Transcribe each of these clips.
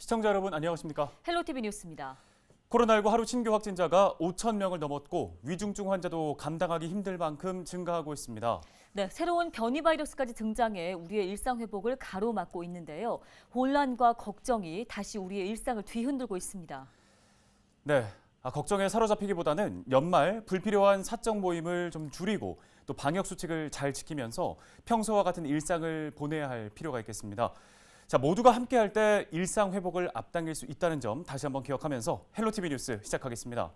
시청자 여러분 안녕하십니까? 헬로티비 뉴스입니다. 코로나19 하루 신규 확진자가 5천 명을 넘었고 위중증 환자도 감당하기 힘들 만큼 증가하고 있습니다. 네, 새로운 변이 바이러스까지 등장해 우리의 일상 회복을 가로막고 있는데요. 혼란과 걱정이 다시 우리의 일상을 뒤흔들고 있습니다. 네, 걱정에 사로잡히기보다는 연말 불필요한 사적 모임을 좀 줄이고 또 방역 수칙을 잘 지키면서 평소와 같은 일상을 보내야 할 필요가 있겠습니다. 자, 모두가 함께할 때 일상 회복을 앞당길 수 있다는 점 다시 한번 기억하면서 헬로티비 뉴스 시작하겠습니다.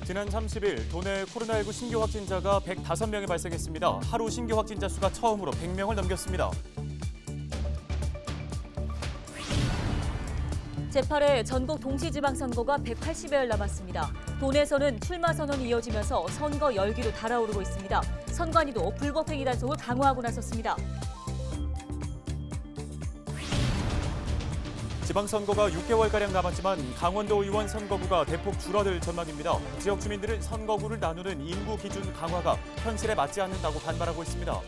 지난 30일 도내 코로나19 신규 확진자가 105명이 발생했습니다. 하루 신규 확진자 수가 처음으로 100명을 넘겼습니다. 제8회 전국 동시지방선거가 180여일 남았습니다. 도내에서는 출마 선언이 이어지면서 선거 열기로 달아오르고 있습니다. 선관위도 불법행위 단속을 강화하고 나섰습니다. 지방선거가 6개월가량 남았지만 강원도 의원 선거구가 대폭 줄어들 전망입니다. 지역 주민들은 선거구를 나누는 인구 기준 강화가 현실에 맞지 않는다고 반발하고 있습니다.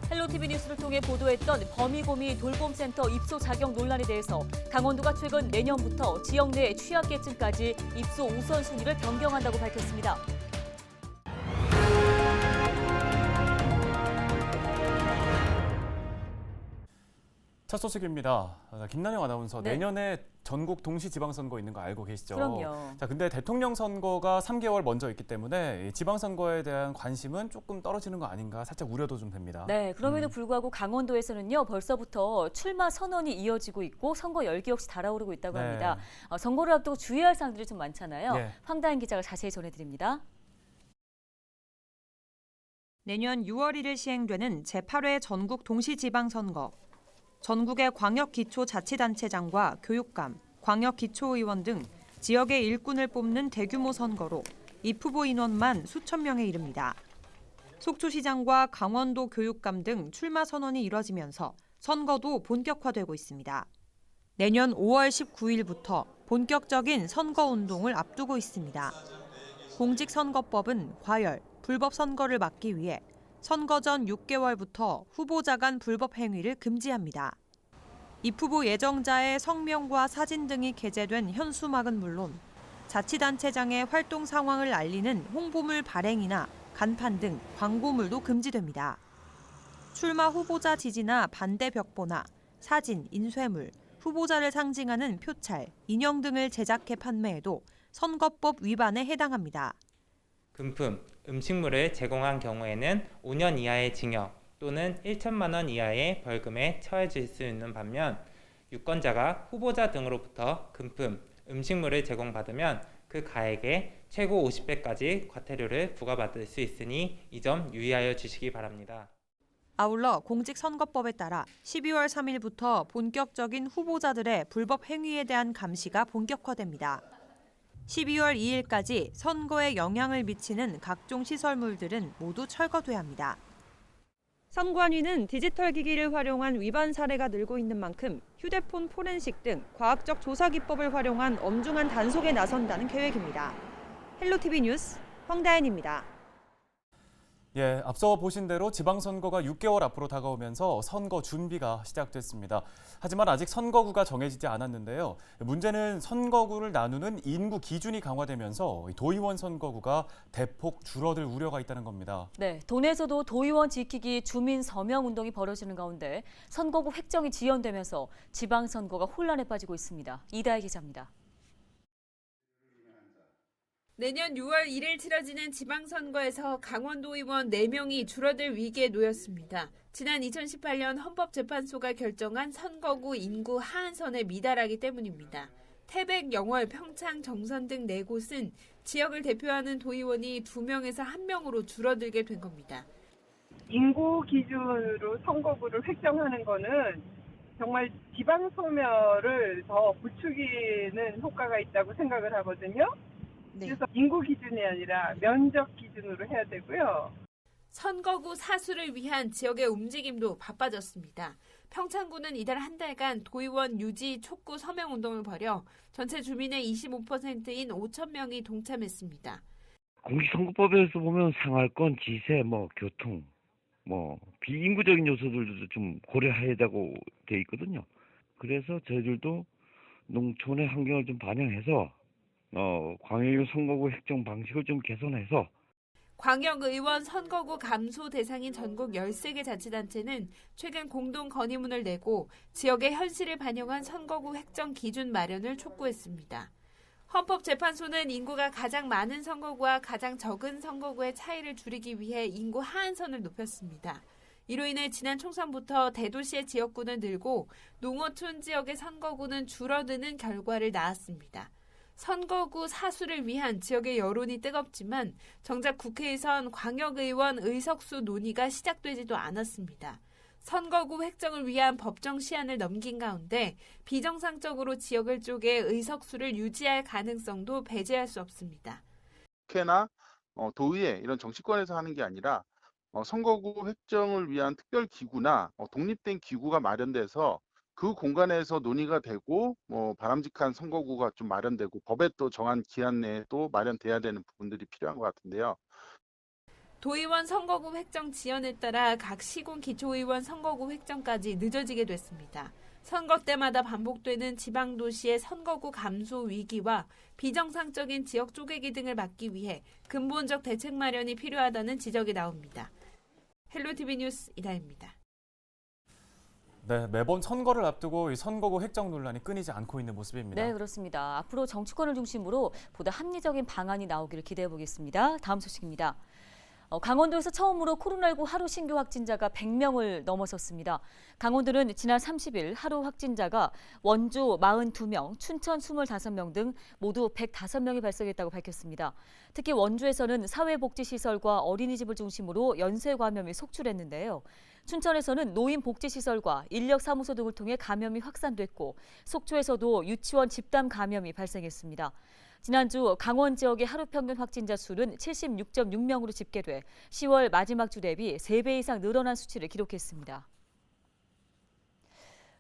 헬로티비 뉴스를 통해 보도했던 범위고미 돌봄센터 입소 자격 논란에 대해서 강원도가 최근 내년부터 지역 내 취약계층까지 입소 우선순위를 변경한다고 밝혔습니다. 첫 소식입니다. 김난영 아나운서, 네. 내년에 전국 동시지방선거 있는 거 알고 계시죠? 그럼요. 자, 근데 대통령 선거가 3개월 먼저 있기 때문에 이 지방선거에 대한 관심은 조금 떨어지는 거 아닌가 살짝 우려도 좀 됩니다. 네, 그럼에도 불구하고 강원도에서는요, 벌써부터 출마 선언이 이어지고 있고 선거 열기 역시 달아오르고 있다고 네. 합니다. 선거를 앞두고 주의할 사항들이 좀 많잖아요. 네. 황다인 기자가 자세히 전해드립니다. 내년 6월 1일 시행되는 제8회 전국 동시지방선거. 전국의 광역기초자치단체장과 교육감, 광역기초의원 등 지역의 일꾼을 뽑는 대규모 선거로 입후보 인원만 수천 명에 이릅니다. 속초시장과 강원도 교육감 등 출마 선언이 이뤄지면서 선거도 본격화되고 있습니다. 내년 5월 19일부터 본격적인 선거운동을 앞두고 있습니다. 공직선거법은 과열, 불법 선거를 막기 위해 선거 전 6개월부터 후보자 간 불법 행위를 금지합니다. 입후보 예정자의 성명과 사진 등이 게재된 현수막은 물론 자치단체장의 활동 상황을 알리는 홍보물 발행이나 간판 등 광고물도 금지됩니다. 출마 후보자 지지나 반대 벽보나 사진, 인쇄물, 후보자를 상징하는 표찰, 인형 등을 제작해 판매해도 선거법 위반에 해당합니다. 금품, 음식물을 제공한 경우에는 5년 이하의 징역 또는 1천만 원 이하의 벌금에 처해질 수 있는 반면 유권자가 후보자 등으로부터 금품, 음식물을 제공받으면 그 가액의 최고 50배까지 과태료를 부과받을 수 있으니 이 점 유의하여 주시기 바랍니다. 아울러 공직선거법에 따라 12월 3일부터 본격적인 후보자들의 불법 행위에 대한 감시가 본격화됩니다. 12월 2일까지 선거에 영향을 미치는 각종 시설물들은 모두 철거돼야 합니다. 선관위는 디지털 기기를 활용한 위반 사례가 늘고 있는 만큼 휴대폰 포렌식 등 과학적 조사 기법을 활용한 엄중한 단속에 나선다는 계획입니다. 헬로티비 뉴스 황다연입니다. 예, 앞서 보신 대로 지방선거가 6개월 앞으로 다가오면서 선거 준비가 시작됐습니다. 하지만 아직 선거구가 정해지지 않았는데요. 문제는 선거구를 나누는 인구 기준이 강화되면서 도의원 선거구가 대폭 줄어들 우려가 있다는 겁니다. 네, 도내에서도 도의원 지키기 주민 서명 운동이 벌어지는 가운데 선거구 획정이 지연되면서 지방선거가 혼란에 빠지고 있습니다. 이다혜 기자입니다. 내년 6월 1일 치러지는 지방선거에서 강원도 의원 4명이 줄어들 위기에 놓였습니다. 지난 2018년 헌법재판소가 결정한 선거구 인구 하한선에 미달하기 때문입니다. 태백, 영월, 평창, 정선 등 4곳은 지역을 대표하는 도의원이 2명에서 1명으로 줄어들게 된 겁니다. 인구 기준으로 선거구를 획정하는 거는 정말 지방 소멸을 더 부추기는 효과가 있다고 생각을 하거든요. 그래서 인구 기준이 아니라 면적 기준으로 해야 되고요. 선거구 사수를 위한 지역의 움직임도 바빠졌습니다. 평창구는 이달 한 달간 도의원 유지 촉구 서명 운동을 벌여 전체 주민의 25%인 5천 명이 동참했습니다. 공직선거법에서 보면 생활권, 지세, 교통, 비인구적인 요소들도 좀 고려하자고 돼 있거든요. 그래서 저희들도 농촌의 환경을 좀 반영해서 광역의 선거구 획정 방식을 좀 개선해서 광역의원 선거구 감소 대상인 전국 13개 자치단체는 최근 공동 건의문을 내고 지역의 현실을 반영한 선거구 획정 기준 마련을 촉구했습니다. 헌법재판소는 인구가 가장 많은 선거구와 가장 적은 선거구의 차이를 줄이기 위해 인구 하한선을 높였습니다. 이로 인해 지난 총선부터 대도시의 지역구는 늘고 농어촌 지역의 선거구는 줄어드는 결과를 낳았습니다. 선거구 사수를 위한 지역의 여론이 뜨겁지만 정작 국회에선 광역의원 의석수 논의가 시작되지도 않았습니다. 선거구 획정을 위한 법정 시한을 넘긴 가운데 비정상적으로 지역을 쪼개 의석수를 유지할 가능성도 배제할 수 없습니다. 국회나 도의회 이런 정치권에서 하는 게 아니라 선거구 획정을 위한 특별 기구나 독립된 기구가 마련돼서 그 공간에서 논의가 되고 바람직한 선거구가 좀 마련되고 법에 또 정한 기한 내에 또 마련돼야 되는 부분들이 필요한 것 같은데요. 도의원 선거구 획정 지연에 따라 각 시군 기초의원 선거구 획정까지 늦어지게 됐습니다. 선거 때마다 반복되는 지방도시의 선거구 감소 위기와 비정상적인 지역 쪼개기 등을 막기 위해 근본적 대책 마련이 필요하다는 지적이 나옵니다. 헬로티비 뉴스 이다혜입니다. 네, 매번 선거를 앞두고 이 선거구 획정 논란이 끊이지 않고 있는 모습입니다. 네, 그렇습니다. 앞으로 정치권을 중심으로 보다 합리적인 방안이 나오기를 기대해 보겠습니다. 다음 소식입니다. 강원도에서 처음으로 코로나19 하루 신규 확진자가 100명을 넘어섰습니다. 강원도는 지난 30일 하루 확진자가 원주 42명, 춘천 25명 등 모두 105명이 발생했다고 밝혔습니다. 특히 원주에서는 사회복지시설과 어린이집을 중심으로 연쇄 감염이 속출했는데요. 춘천에서는 노인복지시설과 인력사무소 등을 통해 감염이 확산됐고 속초에서도 유치원 집단 감염이 발생했습니다. 지난주 강원 지역의 하루 평균 확진자 수는 76.6명으로 집계돼 10월 마지막 주 대비 3배 이상 늘어난 수치를 기록했습니다.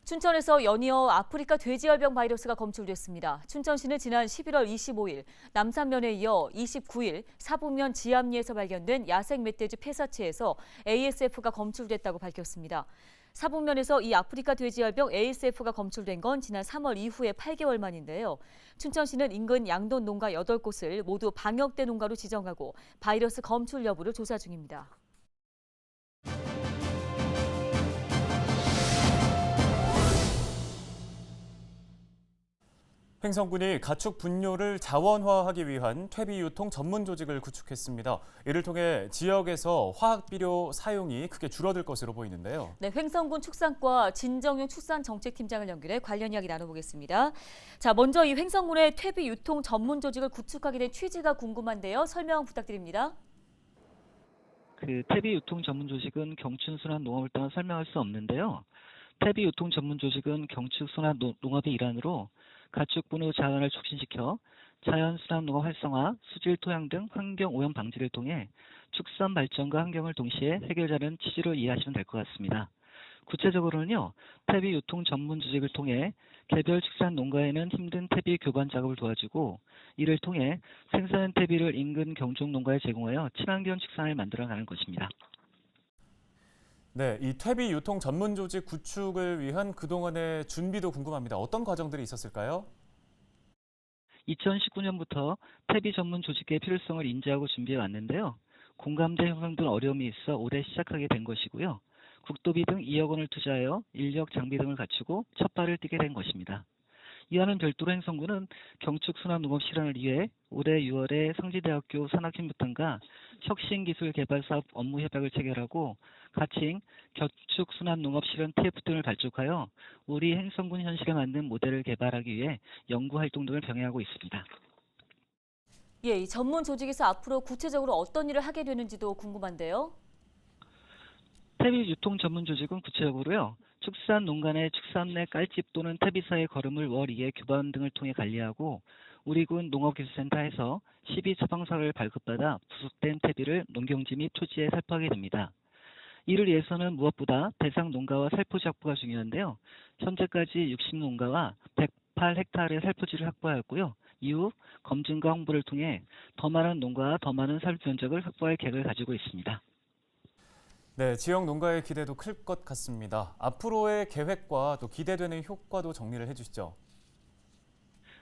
춘천에서 연이어 아프리카 돼지열병 바이러스가 검출됐습니다. 춘천시는 지난 11월 25일 남산면에 이어 29일 사북면 지암리에서 발견된 야생 멧돼지 폐사체에서 ASF가 검출됐다고 밝혔습니다. 사북면에서 이 아프리카 돼지열병 ASF가 검출된 건 지난 3월 이후에 8개월 만인데요. 춘천시는 인근 양돈 농가 8곳을 모두 방역대 농가로 지정하고 바이러스 검출 여부를 조사 중입니다. 횡성군이 가축 분뇨를 자원화하기 위한 퇴비 유통 전문 조직을 구축했습니다. 이를 통해 지역에서 화학 비료 사용이 크게 줄어들 것으로 보이는데요. 네, 횡성군 축산과 진정용 축산정책팀장을 연결해 관련 이야기 나눠보겠습니다. 자, 먼저 이 횡성군의 퇴비 유통 전문 조직을 구축하게 된 취지가 궁금한데요. 설명 부탁드립니다. 퇴비 유통 전문 조직은 경춘순환 농업을 떠나 설명할 수 없는데요. 퇴비 유통 전문 조직은 경축순환 농업의 일환으로 가축 분뇨 자원을 촉진시켜 자연순환 농업 활성화, 수질 토양 등 환경 오염 방지를 통해 축산 발전과 환경을 동시에 해결하는 취지로 이해하시면 될 것 같습니다. 구체적으로는요, 퇴비 유통 전문 조직을 통해 개별 축산 농가에는 힘든 퇴비 교반 작업을 도와주고 이를 통해 생산한 퇴비를 인근 경종 농가에 제공하여 친환경 축산을 만들어가는 것입니다. 네, 이 퇴비 유통 전문 조직 구축을 위한 그동안의 준비도 궁금합니다. 어떤 과정들이 있었을까요? 2019년부터 퇴비 전문 조직의 필요성을 인지하고 준비해 왔는데요. 공감대 형성 등 어려움이 있어 올해 시작하게 된 것이고요. 국도비 등 2억 원을 투자하여 인력 장비 등을 갖추고 첫 발을 떼게 된 것입니다. 이와는 별도로 횡성군은 경축순환농업 실현을 위해 올해 6월에 성지대학교 산학신부탄과 혁신기술개발사업 업무협약을 체결하고 가칭 경축순환농업 실현 TF 등을 발족하여 우리 횡성군 현실에 맞는 모델을 개발하기 위해 연구활동 등을 병행하고 있습니다. 예, 이 전문 조직에서 앞으로 구체적으로 어떤 일을 하게 되는지도 궁금한데요. 퇴비 유통 전문 조직은 구체적으로요. 축산 농가 내 축산 내 깔집 또는 퇴비사의 거름을 월 2회 교반 등을 통해 관리하고 우리군 농업기술센터에서 12 처방사를 발급받아 부속된 퇴비를 농경지 및 토지에 살포하게 됩니다. 이를 위해서는 무엇보다 대상 농가와 살포지 확보가 중요한데요. 현재까지 60농가와 108헥타르의 살포지를 확보하였고요. 이후 검증과 홍보를 통해 더 많은 농가와 더 많은 설비 면적을 확보할 계획을 가지고 있습니다. 네, 지역 농가의 기대도 클 것 같습니다. 앞으로의 계획과 또 기대되는 효과도 정리를 해주시죠.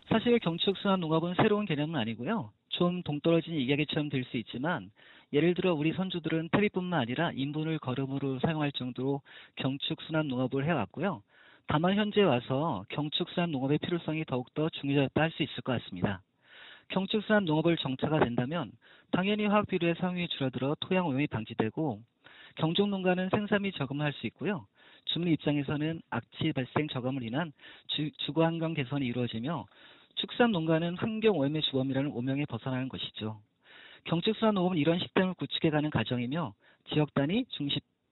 사실 경축순환 농업은 새로운 개념은 아니고요. 좀 동떨어진 이야기처럼 들 수 있지만 예를 들어 우리 선조들은 퇴비뿐만 아니라 인분을 거름으로 사용할 정도로 경축순환 농업을 해왔고요. 다만 현재 와서 경축순환 농업의 필요성이 더욱더 중요하다 할 수 있을 것 같습니다. 경축순환 농업을 정착가 된다면 당연히 화학 비료의 사용이 줄어들어 토양 오염이 방지되고 경종 농가는 생산이 저감할 수 있고요. 주민 입장에서는 악취 발생 저감을 인한 주거 환경 개선이 이루어지며 축산 농가는 환경 오염의 주범이라는 오명에 벗어나는 것이죠. 경축순환 농업은 이런 시스템을 구축해가는 과정이며 지역 단위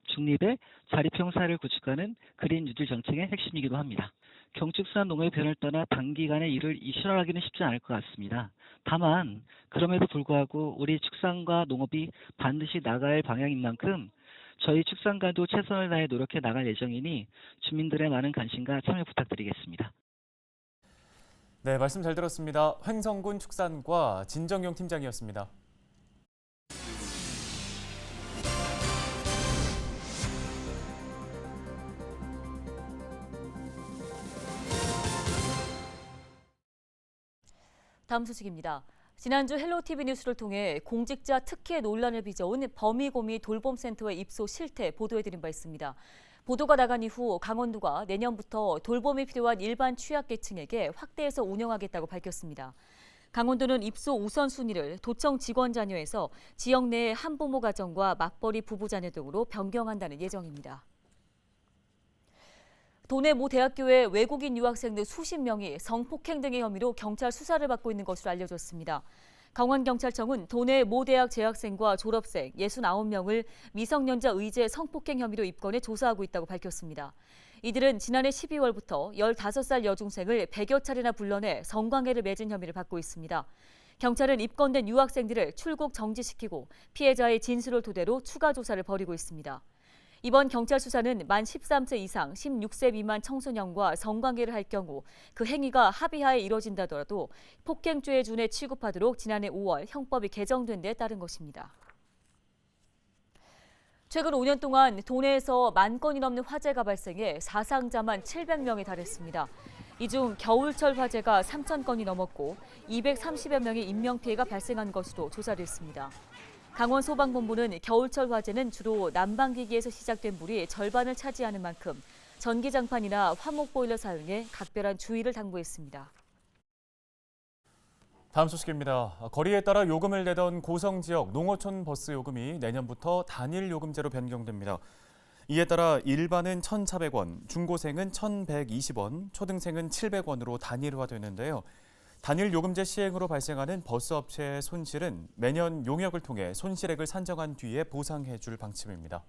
중립의 자립형 사회를 구축하는 그린 뉴딜 정책의 핵심이기도 합니다. 경축순환 농업의 변화를 떠나 단기간에 이를 실현하기는 쉽지 않을 것 같습니다. 다만 그럼에도 불구하고 우리 축산과 농업이 반드시 나갈 방향인 만큼 저희 축산가도 최선을 다해 노력해 나갈 예정이니 주민들의 많은 관심과 참여 부탁드리겠습니다. 네, 말씀 잘 들었습니다. 횡성군 축산과 진정용 팀장이었습니다. 다음 소식입니다. 지난주 헬로티비 뉴스를 통해 공직자 특혜 논란을 빚어온 범이고미 돌봄센터의 입소 실태 보도해드린 바 있습니다. 보도가 나간 이후 강원도가 내년부터 돌봄이 필요한 일반 취약계층에게 확대해서 운영하겠다고 밝혔습니다. 강원도는 입소 우선순위를 도청 직원 자녀에서 지역 내 한부모 가정과 맞벌이 부부 자녀 등으로 변경한다는 예정입니다. 도내 모 대학교의 외국인 유학생들 수십 명이 성폭행 등의 혐의로 경찰 수사를 받고 있는 것으로 알려졌습니다. 강원경찰청은 도내 모 대학 재학생과 졸업생 69명을 미성년자 의제 성폭행 혐의로 입건해 조사하고 있다고 밝혔습니다. 이들은 지난해 12월부터 15살 여중생을 100여 차례나 불러내 성관계를 맺은 혐의를 받고 있습니다. 경찰은 입건된 유학생들을 출국 정지시키고 피해자의 진술을 토대로 추가 조사를 벌이고 있습니다. 이번 경찰 수사는 만 13세 이상 16세 미만 청소년과 성관계를 할 경우 그 행위가 합의하에 이뤄진다더라도 폭행죄에 준해 취급하도록 지난해 5월 형법이 개정된 데 따른 것입니다. 최근 5년 동안 도내에서 10,000건이 넘는 화재가 발생해 사상자만 700명에 달했습니다. 이 중 겨울철 화재가 3,000건이 넘었고 230여 명의 인명피해가 발생한 것으로 조사됐습니다. 강원소방본부는 겨울철 화재는 주로 난방기기에서 시작된 불이 절반을 차지하는 만큼 전기장판이나 화목보일러 사용에 각별한 주의를 당부했습니다. 다음 소식입니다. 거리에 따라 요금을 내던 고성지역 농어촌 버스 요금이 내년부터 단일 요금제로 변경됩니다. 이에 따라 일반은 1,400원, 중고생은 1,120원, 초등생은 700원으로 단일화되는데요. 단일 요금제 시행으로 발생하는 버스업체의 손실은 매년 용역을 통해 손실액을 산정한 뒤에 보상해 줄 방침입니다.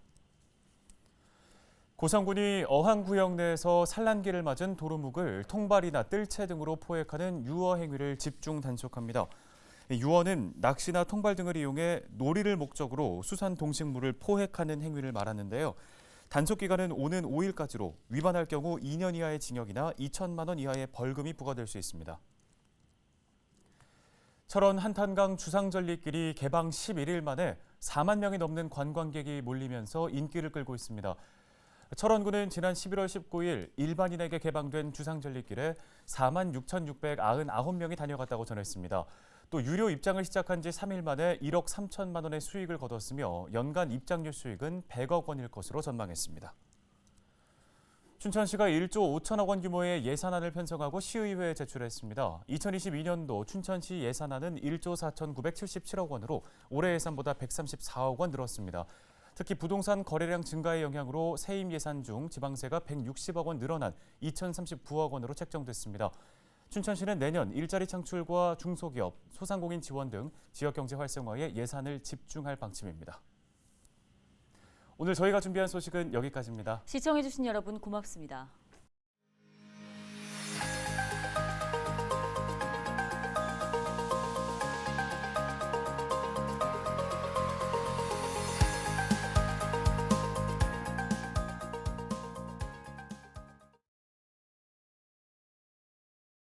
고성군이 어항구역 내에서 산란기를 맞은 도루묵을 통발이나 뜰채 등으로 포획하는 유어 행위를 집중 단속합니다. 유어는 낚시나 통발 등을 이용해 놀이를 목적으로 수산 동식물을 포획하는 행위를 말하는데요. 단속 기간은 오는 5일까지로 위반할 경우 2년 이하의 징역이나 2천만 원 이하의 벌금이 부과될 수 있습니다. 철원 한탄강 주상절리길이 개방 11일 만에 4만 명이 넘는 관광객이 몰리면서 인기를 끌고 있습니다. 철원구는 지난 11월 19일 일반인에게 개방된 주상절리길에 4만 6,699명이 다녀갔다고 전했습니다. 또 유료 입장을 시작한 지 3일 만에 1억 3천만 원의 수익을 거뒀으며 연간 입장료 수익은 100억 원일 것으로 전망했습니다. 춘천시가 1조 5천억 원 규모의 예산안을 편성하고 시의회에 제출했습니다. 2022년도 춘천시 예산안은 1조 4,977억 원으로 올해 예산보다 134억 원 늘었습니다. 특히 부동산 거래량 증가의 영향으로 세임 예산 중 지방세가 160억 원 늘어난 2,039억 원으로 책정됐습니다. 춘천시는 내년 일자리 창출과 중소기업, 소상공인 지원 등 지역경제 활성화에 예산을 집중할 방침입니다. 오늘 저희가 준비한 소식은 여기까지입니다. 시청해주신 여러분 고맙습니다.